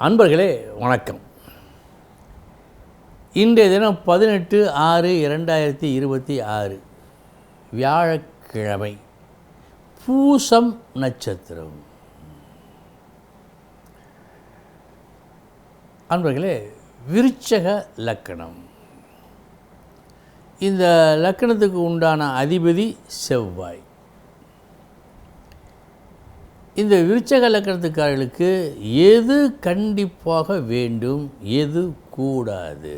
அன்பர்களே வணக்கம். இன்றைய தினம் 18/6/2026 வியாழக்கிழமை, பூசம் நட்சத்திரம். அன்பர்களே, விருச்சக லக்கணம். இந்த லக்கணத்துக்கு உண்டான அதிபதி செவ்வாய். இந்த விருச்சக லக்கணத்துக்காரர்களுக்கு எது கண்டிப்பாக வேண்டும், எது கூடாது?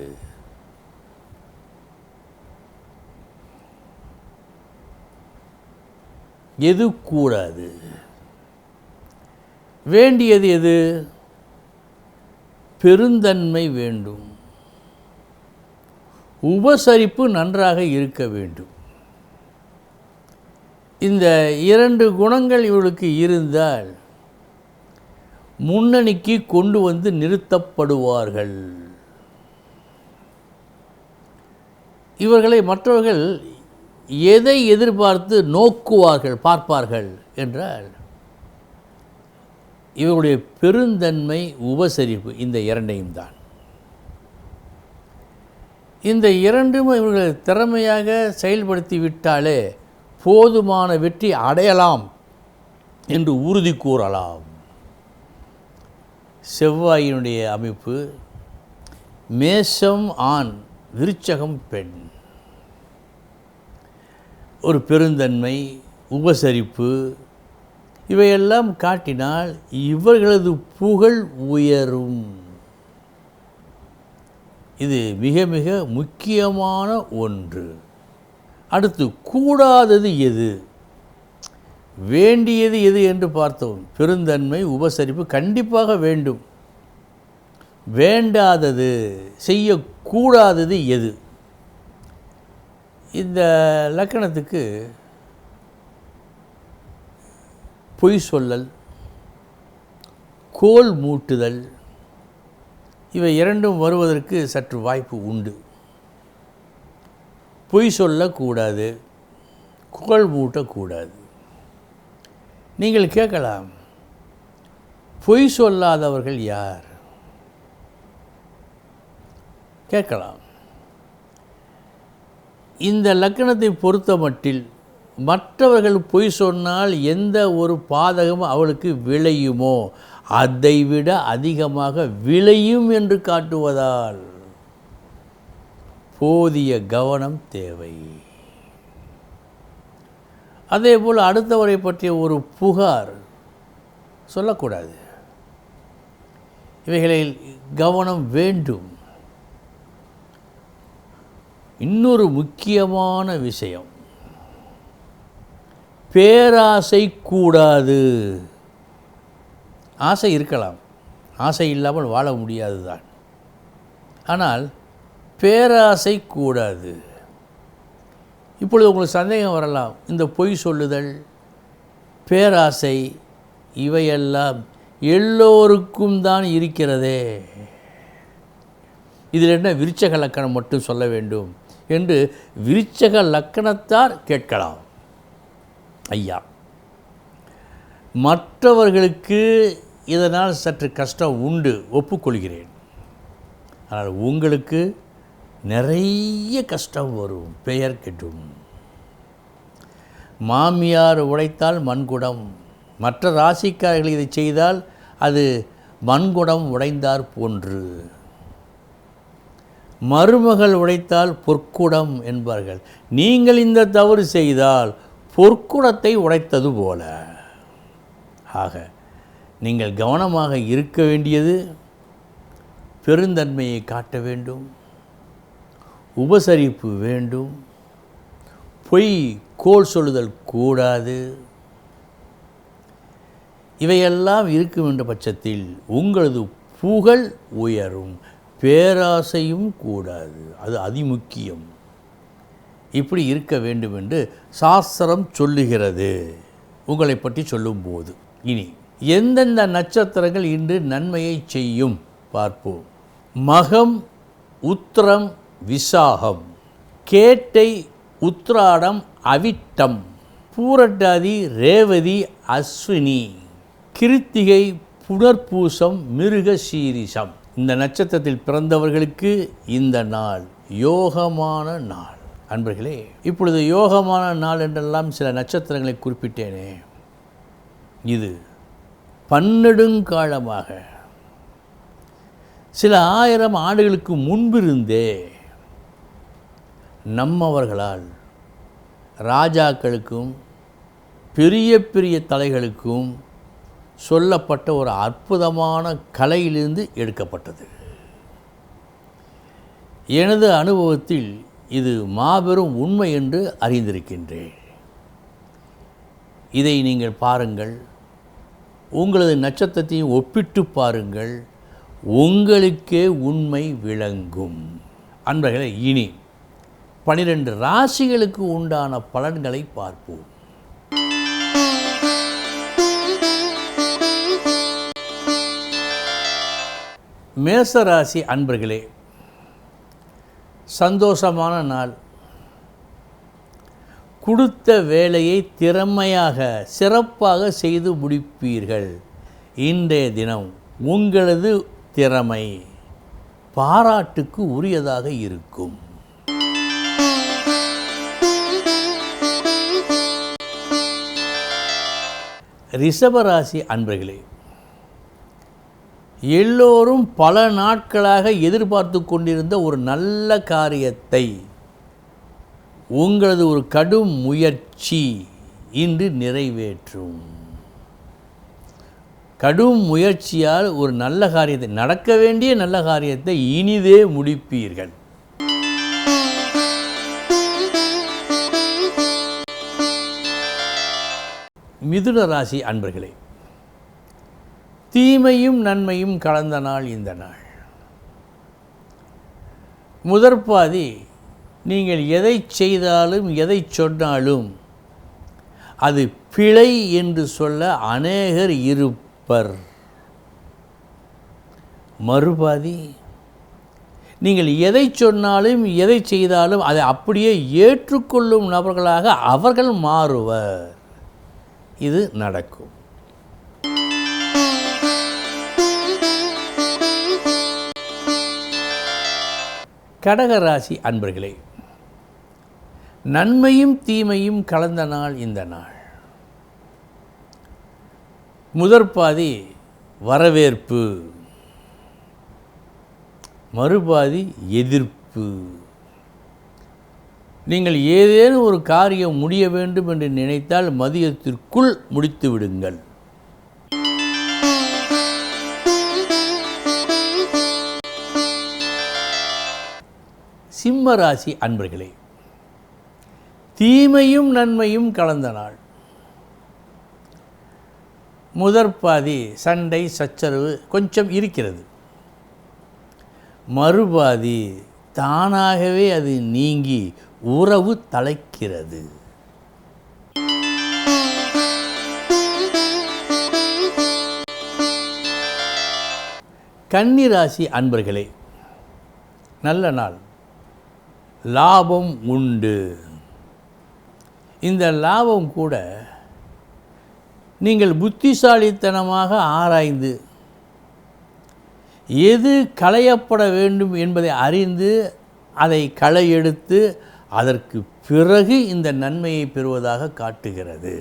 எது கூடாது? வேண்டியது எது? பெருந்தன்மை வேண்டும், உபசரிப்பு நன்றாக இருக்க வேண்டும். இந்த இரண்டு குணங்கள் இவர்களுக்கு இருந்தால் முன்னணிக்கு கொண்டு வந்து நிறுத்தப்படுவார்கள். இவர்களை மற்றவர்கள் எதை எதிர்பார்த்து பார்ப்பார்கள் என்றால், இவருடைய பெருந்தன்மை, உபசரிப்பு, இந்த இரண்டையும் தான். இந்த இரண்டும் இவர்கள் திறமையாக செயல்படுத்தி விட்டாலே போதுமான வெற்றி அடையலாம் என்று உறுதி கூறலாம். செவ்வாயினுடைய அமைப்பு மேஷம் ஆண், விருச்சகம் பெண். ஒரு பெருந்தன்மை, உபசரிப்பு இவையெல்லாம் காட்டினால் இவர்களது புகழ் உயரும். இது மிக மிக முக்கியமான ஒன்று. அடுத்து, கூடாதது எது, வேண்டியது எது என்று பார்த்தோம். பெருந்தன்மை, உபசரிப்பு கண்டிப்பாக வேண்டும். வேண்டாதது, செய்யக்கூடாதது எது? இந்த லக்கணத்துக்கு பொய் சொல்லல், கோல் மூட்டுதல் இவை இரண்டும் வருவதற்கு சற்று வாய்ப்பு உண்டு. பொய் சொல்லக்கூடாது, கோல் மூட்டக்கூடாது. நீங்கள் கேட்கலாம், பொய் சொல்லாதவர்கள் யார்? கேட்கலாம். இந்த லக்கணத்தை பொறுத்த மட்டில் மற்றவர்கள் பொய் சொன்னால் எந்த ஒரு பாதகமும் அவளுக்கு விளையுமோ அதைவிட அதிகமாக விளையும் என்று காட்டுவதால் போதிய கவனம் தேவை. அதேபோல் அடுத்தவரை பற்றிய ஒரு புகார் சொல்லக்கூடாது. இவைகளில் கவனம் வேண்டும். இன்னொரு முக்கியமான விஷயம், பேராசை கூடாது. ஆசை இருக்கலாம், ஆசை இல்லாமல் வாழ முடியாது தான். ஆனால் பேராசை கூடாது. இப்பொழுது உங்களுக்கு சந்தேகம் வரலாம், இந்த பொய் சொல்லுதல், பேராசை இவையெல்லாம் எல்லோருக்கும் தான் இருக்கிறதே, இதில் என்ன விருச்சக லக்கணம் மட்டும் சொல்ல வேண்டும் என்று விருச்சக லக்கணத்தார் கேட்கலாம். ஐயா, மற்றவர்களுக்கு இதனால் சற்று கஷ்டம் உண்டு, ஒப்புக்கொள்கிறேன். ஆனால் உங்களுக்கு நிறைய கஷ்டம் வரும், பெயர் கெடும். மாமியார் உடைத்தால் மண்குடம். மற்ற ராசிக்காரர்கள் இதை செய்தால் அது மண்குடம் உடைந்தார் போன்று. மருமகள் உடைத்தால் பொற்குடம் என்பார்கள். நீங்கள் இந்த தவறு செய்தால் பொற்குடத்தை உடைத்தது போல. ஆக நீங்கள் கவனமாக இருக்க வேண்டியது, பெருந்தன்மையை காட்ட வேண்டும், உபசரிப்பு வேண்டும், பொய் கோல் சொல்லுதல் கூடாது. இவையெல்லாம் இருக்கும் என்ற பட்சத்தில் உங்களது புகழ் உயரும். பேராசையும் கூடாது, அது அதிமுக்கியம். இப்படி இருக்க வேண்டும் என்று சாஸ்திரம் சொல்லுகிறது. உங்களை பற்றி சொல்லும்போது இனி எந்தெந்த நட்சத்திரங்கள் இன்று நன்மையை செய்யும் பார்ப்போம். மகம், உத்திரம், விசாகம், கேட்டை, உத்திராடம், அவிட்டம், பூரட்டாதி, ரேவதி, அஸ்வினி, கிருத்திகை, புனர்பூசம், மிருக சீரிஷம். இந்த நட்சத்திரத்தில் பிறந்தவர்களுக்கு இந்த நாள் யோகமான நாள். அன்பர்களே, இப்பொழுது யோகமான நாள் என்றெல்லாம் சில நட்சத்திரங்களை குறிப்பிட்டேனே, இது பன்னெடுங்காலமாக சில 1000 ஆண்டுகளுக்கு முன்பிருந்தே நம்மவர்களால் ராஜாக்களுக்கும் பெரிய பெரிய தலைகளுக்கும் சொல்லப்பட்ட ஒரு அற்புதமான கலையிலிருந்து எடுக்கப்பட்டது. எனது அனுபவத்தில் இது மாபெரும் உண்மை என்று அறிந்திருக்கின்றேன். இதை நீங்கள் பாருங்கள், உங்களது நட்சத்திரத்தையும் ஒப்பிட்டு பாருங்கள், உங்களுக்கே உண்மை விளங்கும். அன்பர்களே, இனி 12 ராசிகளுக்கு உண்டான பலன்களை பார்ப்போம். மேசராசி அன்பர்களே, சந்தோஷமான நாள். கொடுத்த வேலையை திறமையாக சிறப்பாக செய்து முடிப்பீர்கள். இன்றைய தினம் உங்களது திறமை பாராட்டுக்கு உரியதாக இருக்கும். ரிஷபராசி அன்பர்களே, எல்லோரும் பல நாட்களாக எதிர்பார்த்து கொண்டிருந்த ஒரு நல்ல காரியத்தை உங்களது ஒரு கடும் முயற்சி இன்று நிறைவேற்றும். கடும் முயற்சியால் ஒரு நல்ல காரியத்தை, நடக்க வேண்டிய நல்ல காரியத்தை இனிதே முடிப்பீர்கள். மிதுன ராசி அன்பர்களே, தீமையும் நன்மையும் கலந்த நாள் இந்த நாள். முதற்பாதி நீங்கள் எதை செய்தாலும் எதை சொன்னாலும் அது பிழை என்று சொல்ல அநேகர் இருப்பர். மறுபாதி நீங்கள் எதை சொன்னாலும் எதை செய்தாலும் அதை அப்படியே ஏற்றுக்கொள்ளும் நபர்களாக அவர்கள் மாறுவர். இது நடக்கும். கடகராசி அன்பர்களே, நன்மையும் தீமையும் கலந்த நாள் இந்த நாள். முதற்பாதி வரவேற்பு, மறுபாதி எதிர்ப்பு. நீங்கள் ஏதேனும் ஒரு காரியம் முடிய வேண்டும் என்று நினைத்தால் மதியத்திற்குள் முடித்து விடுங்கள். சிம்ம ராசி அன்பர்களே, தீமையும் நன்மையும் கலந்த நாள். முதற்பாதி சண்டை சச்சரவு கொஞ்சம் இருக்கிறது. மறுபாதி தானாகவே அது நீங்கி உறவு தலைக்கிறது. கன்னி ராசி அன்பர்களே, நல்ல நாள். லாபம் உண்டு. இந்த லாபம் கூட நீங்கள் புத்திசாலித்தனமாக ஆராய்ந்து எது களையப்பட வேண்டும் என்பதை அறிந்து அதை களை எடுத்து அதற்கு பிறகு இந்த நன்மையை பெறுவதாக காட்டுகிறது.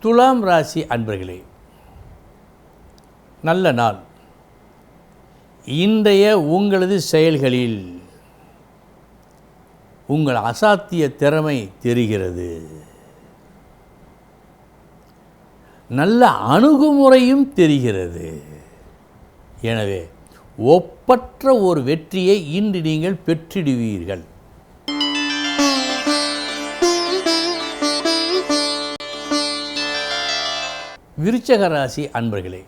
துலாம் ராசி அன்பர்களே, நல்ல நாள். இன்றைய உங்களது செயல்களில் உங்கள் அசாத்திய திறமை தெரிகிறது. நல்ல அணுகுமுறையும் தெரிகிறது. எனவே ஒப்பற்ற ஒரு வெற்றியை இன்று நீங்கள் பெற்றிடுவீர்கள். விருச்சிக ராசி அன்பர்களே,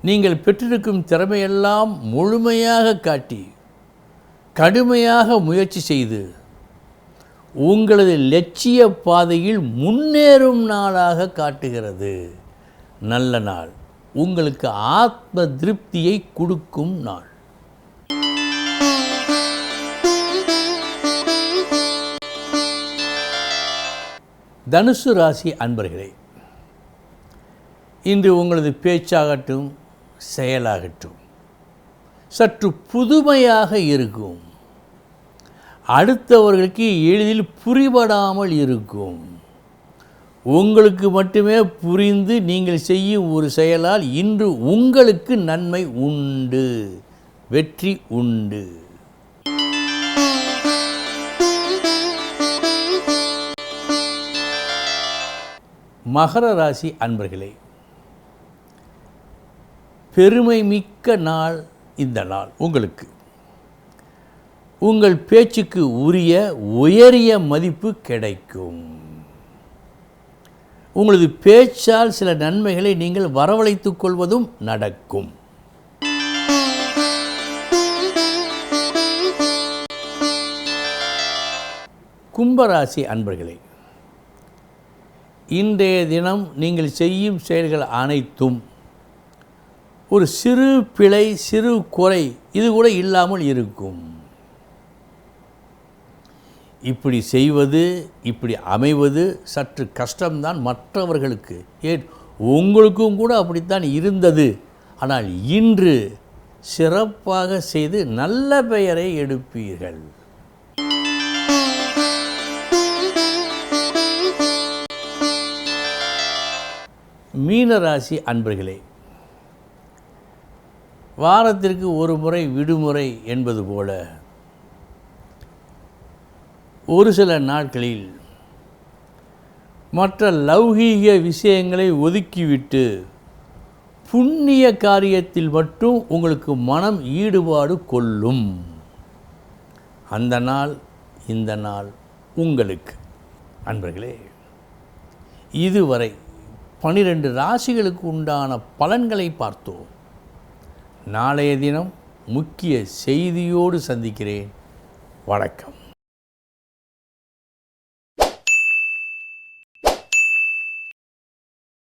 நீங்கள் பெற்றிருக்கும் திறமையெல்லாம் முழுமையாக காட்டி கடுமையாக முயற்சி செய்து உங்களது லட்சிய பாதையில் முன்னேறும் நாளாக காட்டுகிறது. நல்ல நாள். உங்களுக்கு ஆத்ம திருப்தியை கொடுக்கும் நாள். தனுசு ராசி அன்பர்களே, இன்று உங்களது பேச்சாகட்டும் செயலாகட்டும் சற்று புதுமையாக இருக்கும். அடுத்தவர்களுக்கு எளிதில் புரிபடாமல் இருக்கும். உங்களுக்கு மட்டுமே புரிந்து நீங்கள் செய்யும் ஒரு செயலால் இன்று உங்களுக்கு நன்மை உண்டு, வெற்றி உண்டு. மகர ராசி அன்பர்களே, பெருமை மிக்க நாள் இந்த நாள். உங்களுக்கு உங்கள் பேச்சுக்கு உரிய உயரிய மதிப்பு கிடைக்கும். உங்களது பேச்சால் சில நன்மைகளை நீங்கள் வரவழைத்துக் கொள்வதும் நடக்கும். கும்பராசி அன்பர்களே, இன்றைய தினம் நீங்கள் செய்யும் செயல்கள் அனைத்தும் ஒரு சிறு பிழை, சிறு குறை இது கூட இல்லாமல் இருக்கும். இப்படி செய்வது, இப்படி அமைவது சற்று கஷ்டம்தான் மற்றவர்களுக்கு. ஏன், உங்களுக்கும் கூட அப்படித்தான் இருந்தது. ஆனால் இன்று சிறப்பாக செய்து நல்ல பெயரை எடுப்பீர்கள். மீனராசி அன்பர்களே, வாரத்திற்கு ஒரு முறை விடுமுறை என்பது போல ஒரு சில நாட்களில் மற்ற லௌகீக விஷயங்களை ஒதுக்கிவிட்டு புண்ணிய காரியத்தில் மட்டும் உங்களுக்கு மனம் ஈடுபாடு கொள்ளும். அந்த நாள் இந்த நாள் உங்களுக்கு. அன்பர்களே, இதுவரை 12 ராசிகளுக்கு உண்டான பலன்களை பார்த்தோம். நாளைய தினம் முக்கிய செய்தியோடு சந்திக்கிறேன். வணக்கம்.